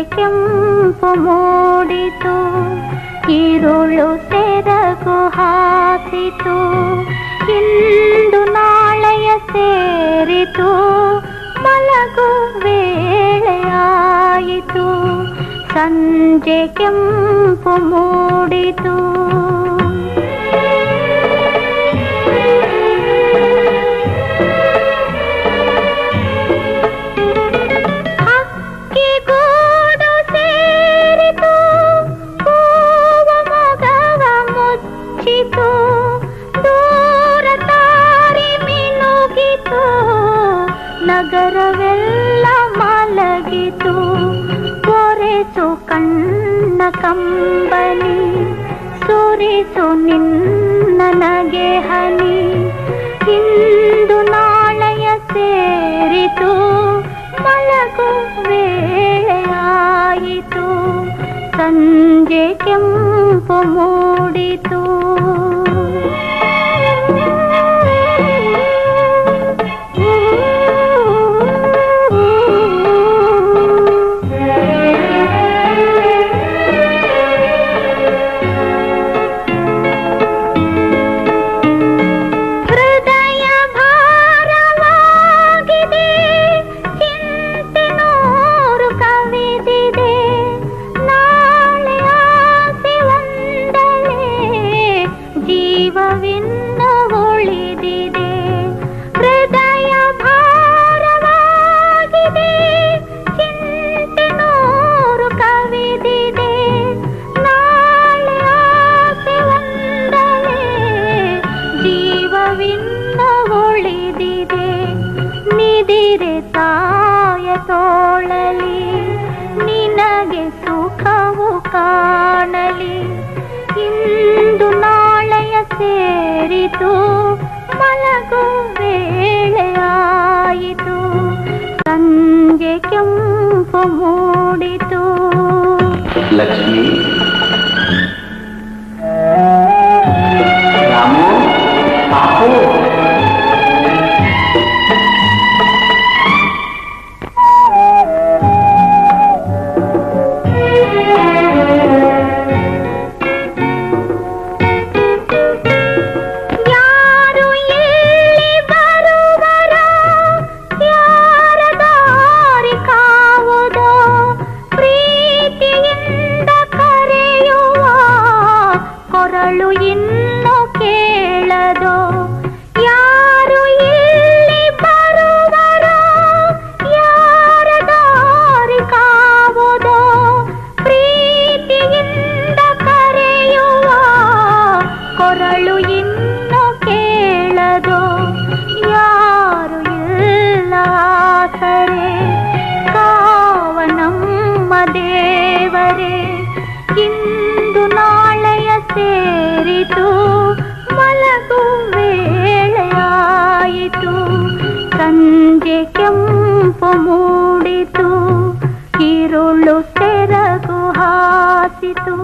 ಕೆಂಪು ಮೂಡಿತು, ഇരുಳು ಸೆರಗು ಹಾಸಿತು. ಇಂದು ನಾಳೆಯ ಸೇರಿತು, ಮಲಗು ವೇಳೆಯಾಯಿತು. ಸಂಜೆ ಕೆಂಪು ಮೂಡಿತು. ನಗರವೆಲ್ಲ ಮಲಗಿತು, ಒರೆಸು ಕಣ್ಣ ಕಂಬನಿ, ಸುರಿಸು ನಿನ್ನ ನಗೆ ಹನಿ. ಇಂದು ನಾಳೆಯ ಸೇರಿತು, ಮಲಗು ವೇಳೆಯಾಯಿತು. ಸಂಜೆ ಕೆಂಪು ಮೂಡಿತು. ಜೀವವಿನ್ನು ಉಳಿದಿದೆ, ಹೃದಯ ಭಾರವಾಗಿದೆ, ಚಿಂತೆ ನೂರು ಕವಿದಿದೆ. ನಾಳೆ ಆಸೆ ಒಂದಲೇ ಜೀವವಿನ್ನು ಉಳಿದಿದೆ. ನಿದಿರೆ ತಾಯ ತೋಳಲಿ, ನಿನಗೆ ಸುಖವು ಕಾಣಲಿ. ಇಂದು ನಾಳೆಯ ಸೇರಿತು, ಮಲಗು ವೇಳೆಯಾಯಿತು. ಸಂಜೆ ಕೆಂಪು ಮೂಡಿತು. ಲಕ್ಷ್ಮಿ, ರಾಮು, ಪಾಪು, ಕೊರಳು ಇನ್ನು ಕೇಳದೋ. ಯಾರು ಇಲ್ಲಿ ಬರುವರೋ, ಯಾರ ದಾರಿ ಕಾವುದೋ. ಪ್ರೀತಿಯಿಂದ ಕರೆಯುವ ಕೊರಳು ಇನ್ನು ಕೇಳದೋ. ಯಾರು ಇಲ್ಲ ಆಸರೆ, ಕಾವ ನಮ್ಮ ದೇವರೇ. ಇಂದು ನಾಳೆಯ ಸೇರಿತು, ಮಲಗು ವೇಳೆಯಾಯಿತು. ಸಂಜೆ ಕೆಂಪು ಮೂಡಿತು, ഇരുಳು ಸೆರಗು ಹಾಸಿತು.